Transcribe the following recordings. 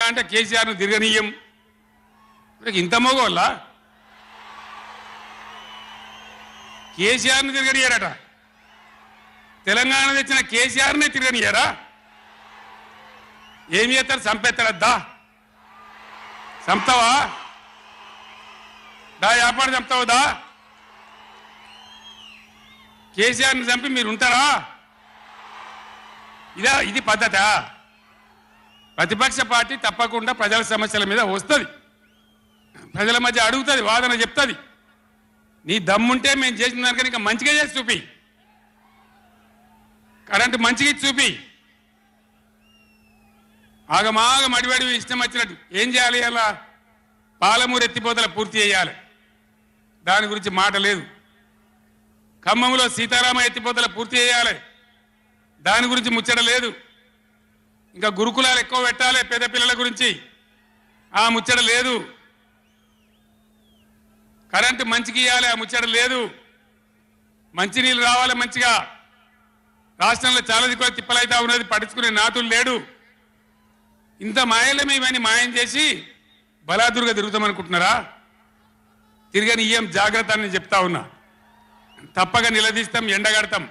అంటే కేసీఆర్ను తిరగనీయం. ఇంత మోగోళ్ళ కేసీఆర్ను తిరగనియారట. తెలంగాణ తెచ్చిన కేసీఆర్నే తిరగనియారా? ఏమి చేస్తారు? చంపేస్తాడద్దా? చంపుతావా? దా వ్యాపారం చంపుతావుదా? కేసీఆర్ని చంపి మీరు ఉంటారా? ఇది పద్ధత? ప్రతిపక్ష పార్టీ తప్పకుండా ప్రజల సమస్యల మీద వస్తుంది, ప్రజల మధ్య అడుగుతుంది, వాదన చెప్తుంది. నీ దమ్ముంటే మేము చేసిన దానికన్నా ఇంకా మంచిగా చేసి చూపి, కరెంటు మంచిగా చూపి. ఆగమాగం అడివడి ఇష్టం వచ్చినట్టు ఏం చేయాలి? అలా పాలమూరు ఎత్తిపోతల పూర్తి చేయాలి, దాని గురించి మాట లేదు. ఖమ్మంలో సీతారామ ఎత్తిపోతల పూర్తి చేయాలి, దాని గురించి ముచ్చట లేదు. ఇంకా గురుకులాలు ఎక్కువ పెట్టాలి పేద పిల్లల గురించి, ఆ ముచ్చట లేదు. కరెంటు మంచిగా ఇవ్వాలి, ఆ ముచ్చట లేదు. మంచినీళ్ళు రావాలి మంచిగా. రాష్ట్రంలో చాలా దిక్కువ తిప్పలైతా ఉన్నది, పట్టించుకునే నాతులు లేడు. ఇంత మాయలమే ఇవన్నీ మాయం చేసి బలాదురుగా తిరుగుతామనుకుంటున్నారా? తిరగని ఏం జాగ్రత్త అని చెప్తా ఉన్నా. తప్పక నిలదీస్తాం, ఎండగడతాం.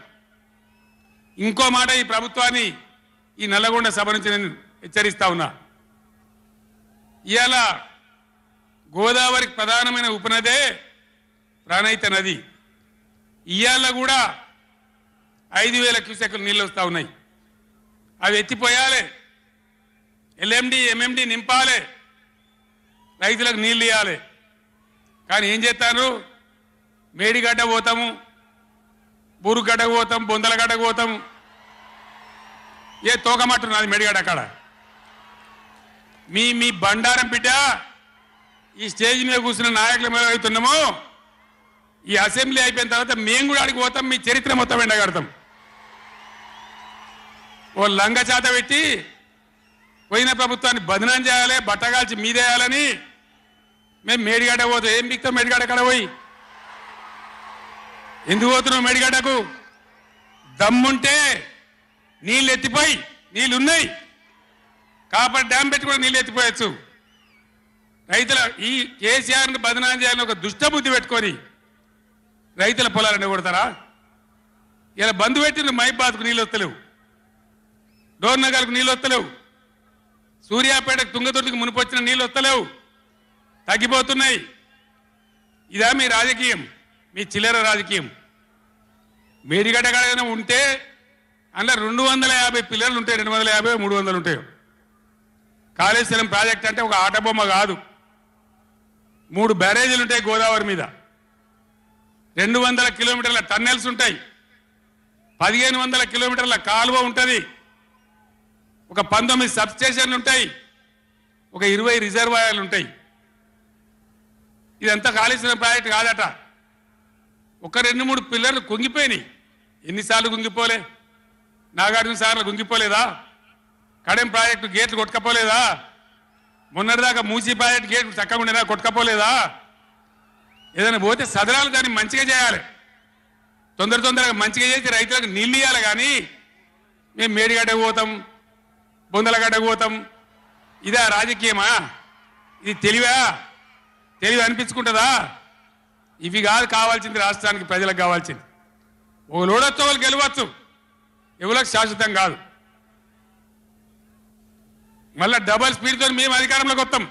ఇంకో మాట, ఈ ప్రభుత్వాన్ని ఈ నల్లగొండ సభ నుంచి నేను హెచ్చరిస్తా ఉన్నా. ఇవాళ గోదావరికి ప్రధానమైన ఉపనదే ప్రాణహిత నది. ఇవాళ కూడా 5,000 క్యూసెక్లు నీళ్ళు వస్తూ ఉన్నాయి. అవి ఎత్తిపోయాలి, ఎల్ఎండి ఎంఎండి నింపాలి, రైతులకు నీళ్ళు ఇవ్వాలి. కానీ ఏం చేస్తాను? మేడిగడ్డ పోతాము, బూరుగడ్డకు పోతాం, బొందలగడ్డకు పోతాము. ఏ తోకమట్టున్నది మేడిగడ్డ అక్కడ. మీ బండారం బిడ్డ ఈ స్టేజ్ మీద కూర్చున్న నాయకుల మీద అవుతున్నాము. ఈ అసెంబ్లీ అయిపోయిన తర్వాత మేము కూడా అడిగి పోతాం, మీ చరిత్ర మొత్తం ఎండగడతాం. ఓ లంగ చేత పెట్టి పోయిన ప్రభుత్వాన్ని బదనాం చేయాలి, బట్టగాల్చి మీదేయాలని మేము మేడిగడ్డ పోతాం. ఏం బిక్తాం మేడిగడ్డ అక్కడ పోయి? ఎందుకు పోతున్నావు మేడిగడ్డకు? దమ్ముంటే నీళ్ళు ఎత్తిపోయి, నీళ్ళున్నాయి, కాపర్ డ్యామ్ పెట్టి కూడా నీళ్ళు ఎత్తిపోయచ్చు. రైతుల ఈ కేసీఆర్ని బదనాం చేయాలని ఒక దుష్టబుద్ధి పెట్టుకొని రైతుల పొలాలను కొడతారా? ఇలా బంధు పెట్టిన మైబాద్కు నీళ్ళు వస్తలేవు, డోర్నగర్కు నీళ్ళు వస్తలేవు, సూర్యాపేటకు తుంగతుర్తికి మునిపొచ్చిన నీళ్ళు వస్తలేవు, తగ్గిపోతున్నాయి. ఇదా మీ రాజకీయం? మీ చిల్లర రాజకీయం. మేడిగడ్డ కాడ ఉంటే అందులో 250 పిల్లర్లు ఉంటాయి, 250 300 ఉంటాయి. కాళేశ్వరం ప్రాజెక్ట్ అంటే ఒక ఆట బొమ్మ కాదు. 3 బ్యారేజీలు ఉంటాయి గోదావరి మీద, 200 కిలోమీటర్ల టన్నెల్స్ ఉంటాయి, 1500 కిలోమీటర్ల కాలువ ఉంటుంది, ఒక 19 సబ్స్టేషన్లు ఉంటాయి, ఒక 20 రిజర్వాయర్లు ఉంటాయి. ఇదంతా కాళేశ్వరం ప్రాజెక్ట్ కాదట. ఒక 2-3 పిల్లర్లు కుంగిపోయినాయి. ఎన్నిసార్లు కుంగిపోలే? నాగార్జున సార్లు కుంగిపోలేదా? కడెం ప్రాజెక్టు గేట్లు కొట్టుకపోలేదా? మొన్నటిదాకా మూసీ ప్రాజెక్టు గేట్లు చక్కగా ఉండేదా? కొట్టుకపోలేదా? ఏదైనా పోతే సదరాలు దాన్ని మంచిగా చేయాలి, తొందరగా మంచిగా చేసి రైతులకు నీళ్ళు ఇవ్వాలి. కానీ మేము మేడిగడ్డకు పోతాం, బొందలగడ్డకు పోతాం. ఇదా రాజకీయమా? ఇది తెలివి అనిపించుకుంటుందా? ఇవి కాదు కావాల్సింది, రాష్ట్రానికి ప్రజలకు కావాల్సింది. ఒక లోడొచ్చు, వాళ్ళు గెలవచ్చు, ఎవరికి శాశ్వతం కాదు. మళ్ళా డబల్ స్పీడ్తో మేము అధికారంలోకి వస్తాం.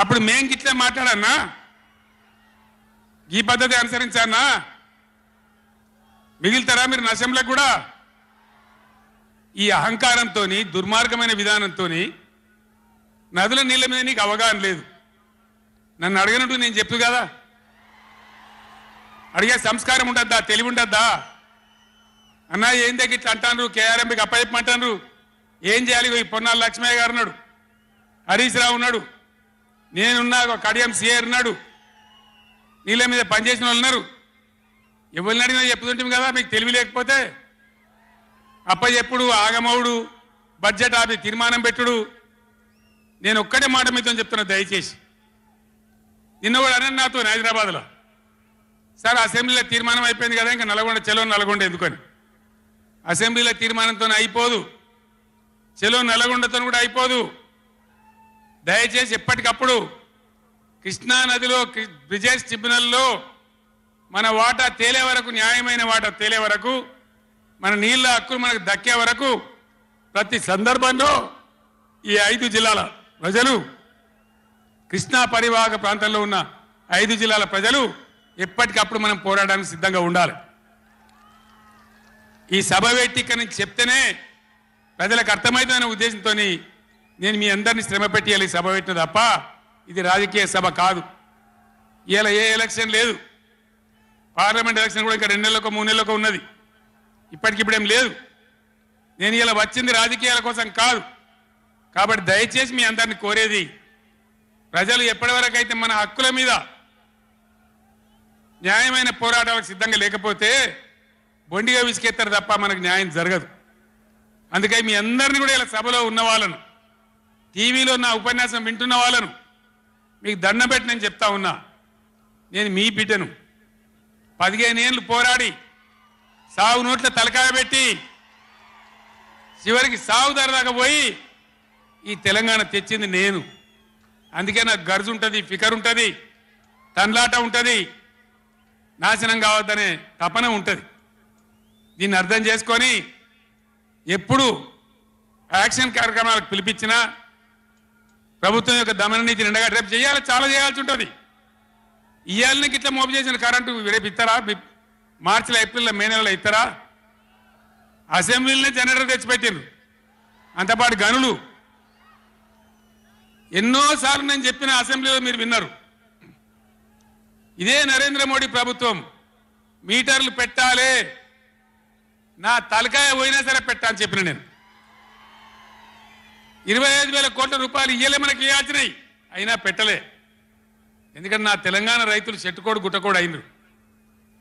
అప్పుడు మేం గిట్లే మాట్లాడన్నా, ఈ పద్ధతి అనుసరించానా? మిగిలితారా మీరు నశంలకు కూడా? ఈ అహంకారంతో, దుర్మార్గమైన విధానంతో నదుల నీళ్ళ మీద నీకు అవగాహన లేదు. నన్ను అడగనట్టు నేను చెప్పు కదా, అడిగే సంస్కారం ఉంటుందా? తెలివి ఉంటుందా? అన్నా ఏం దగ్గర ఇట్లా అంటాను, కేఆర్ఎంకి అప్పచెప్పమంటాను, ఏం చేయాలి? ఈ పొన్నాల లక్ష్మయ్య గారు ఉన్నాడు, హరీష్ రావు ఉన్నాడు, నేనున్నా, కడియం సిఆర్ ఉన్నాడు, నీళ్ళ మీద పనిచేసిన వాళ్ళు ఉన్నారు. ఎవరిని అడిగినా చెప్తుంటాం కదా. మీకు తెలివి లేకపోతే అప్పచెప్పుడు, ఆగమవుడు, బడ్జెట్ ఆపి తీర్మానం పెట్టుడు. నేను ఒక్కటే మాట మీతో చెప్తున్నా, దయచేసి. నిన్న కూడా అన్న నాతో హైదరాబాద్లో, సార్ అసెంబ్లీలో తీర్మానం అయిపోయింది కదా, ఇంకా నల్గొండ చెలో నల్గొండ ఎందుకని. అసెంబ్లీల తీర్మానంతో అయిపోదు, చెలో నల్లగొండతో కూడా అయిపోదు. దయచేసి ఎప్పటికప్పుడు కృష్ణా నదిలో బ్రిజేష్ ట్రిబ్యునల్లో మన వాటా తేలే వరకు, న్యాయమైన వాటా తేలే వరకు, మన నీళ్ళ హక్కులు మనకు దక్కే వరకు ప్రతి సందర్భంలో ఈ 5 జిల్లాల ప్రజలు, కృష్ణా పరివాహక ప్రాంతంలో ఉన్న 5 జిల్లాల ప్రజలు ఎప్పటికప్పుడు మనం పోరాడడానికి సిద్ధంగా ఉండాలి. ఈ సభ వేదిక నుంచి చెప్తేనే ప్రజలకు అర్థమవుతుందనే ఉద్దేశంతో నేను మీ అందరినీ శ్రమ పెట్టి ఈ సభ పెట్టిన తప్ప ఇది రాజకీయ సభ కాదు. ఇలా ఏ ఎలక్షన్ లేదు, పార్లమెంట్ ఎలక్షన్ కూడా ఇంకా 2 నెలలకు 3 నెలలకు ఉన్నది, ఇప్పటికిప్పుడేం లేదు. నేను ఇలా వచ్చింది రాజకీయాల కోసం కాదు. కాబట్టి దయచేసి మీ అందరిని కోరేది, ప్రజలు ఎప్పటివరకు అయితే మన హక్కుల మీద న్యాయమైన పోరాటాలకు సిద్ధంగా లేకపోతే బొండిగా విసికెత్తారు తప్ప మనకు న్యాయం జరగదు. అందుకని మీ అందరినీ కూడా ఇలా సభలో ఉన్న వాళ్ళను, టీవీలో నా ఉపన్యాసం వింటున్న వాళ్ళను మీకు దండం పెట్టి నేను చెప్తా ఉన్నా, నేను మీ బిడ్డను. 15 ఏళ్ళు పోరాడి సాగు నోట్ల తలకాయ పెట్టి చివరికి సాగు ధరదాకా పోయి ఈ తెలంగాణ తెచ్చింది నేను. అందుకే నాకు గర్జు ఉంటుంది, ఫికర్ ఉంటుంది, తన్లాట ఉంటుంది, నాశనం కావద్దనే తపన ఉంటుంది. దీన్ని అర్థం చేసుకొని ఎప్పుడు యాక్షన్ కార్యక్రమాలకు పిలిపించినా ప్రభుత్వం యొక్క దమన నీతి నిండగా రేపు చేయాలి, చాలా చేయాల్సి ఉంటుంది. ఇవాళకి ఇట్లా మోపు చేసిన కరెంటు రేపు ఇస్తారా? మార్చిలో, ఏప్రిల్లో, మే నెలలో ఇస్తారా? అసెంబ్లీలోనే జనరేటర్ తెచ్చిపెట్టిండ్రు, అంతపాటు గనులు. ఎన్నోసార్లు నేను చెప్పిన అసెంబ్లీలో మీరు విన్నారు. ఇదే నరేంద్ర మోడీ ప్రభుత్వం మీటర్లు పెట్టాలి, నా తలకాయ పోయినా సరే పెట్టా అని చెప్పిన నేను. 25,000 కోట్ల రూపాయలు ఇయ్యలే మనకి ఇవ్వాల్సినాయి, అయినా పెట్టలే. ఎందుకంటే నా తెలంగాణ రైతులు చెట్టుకోడు గుట్టకోడు అయినరు.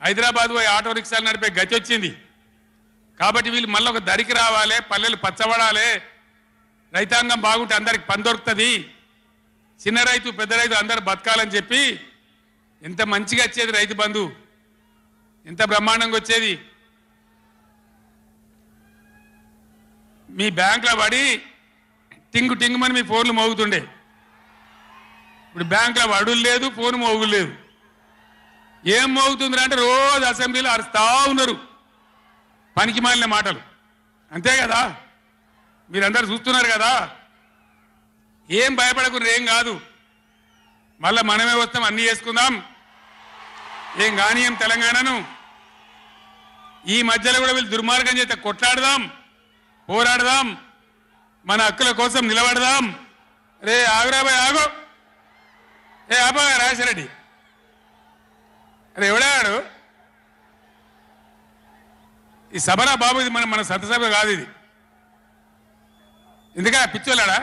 హైదరాబాద్ పోయి ఆటో రిక్షాలు నడిపే గతి వచ్చింది. కాబట్టి వీళ్ళు మళ్ళీ ఒక దరికి రావాలి, పల్లెలు పచ్చబడాలి, రైతాంగం బాగుంటే అందరికి పని దొరుకుతుంది, చిన్న రైతు పెద్ద రైతు అందరు బతకాలని చెప్పి ఎంత మంచిగా వచ్చేది రైతు బంధు, ఎంత బ్రహ్మాండంగా వచ్చేది. మీ బ్యాంకులో పడి టింగు టింగుమని మీ ఫోన్లు మోగుతుండే. ఇప్పుడు బ్యాంకులో వడులు లేదు, ఫోన్ మోగులు లేదు. ఏం మోగుతుందిరా అంటే రోజు అసెంబ్లీలో అరుస్తా ఉన్నారు పనికి మాలిన మాటలు. అంతే కదా, మీరందరూ చూస్తున్నారు కదా. ఏం భయపడకుండా, ఏం కాదు, మళ్ళా మనమే వస్తాం, అన్నీ చేసుకుందాం, ఏం కానీయం తెలంగాణను. ఈ మధ్యలో కూడా వీళ్ళు దుర్మార్గం చేస్తే కొట్లాడదాం, పోరాడదాం, మన హక్కుల కోసం నిలబడదాం. రే ఆగురాబాయ్ ఆగో, ఏ ఆపా రాజశేఖరెడ్డి, అరే ఎవడాడు ఈ సభనా బాబు? ఇది మన సభ కాదు ఇది. ఎందుక పిచ్చోళ్ళాడా?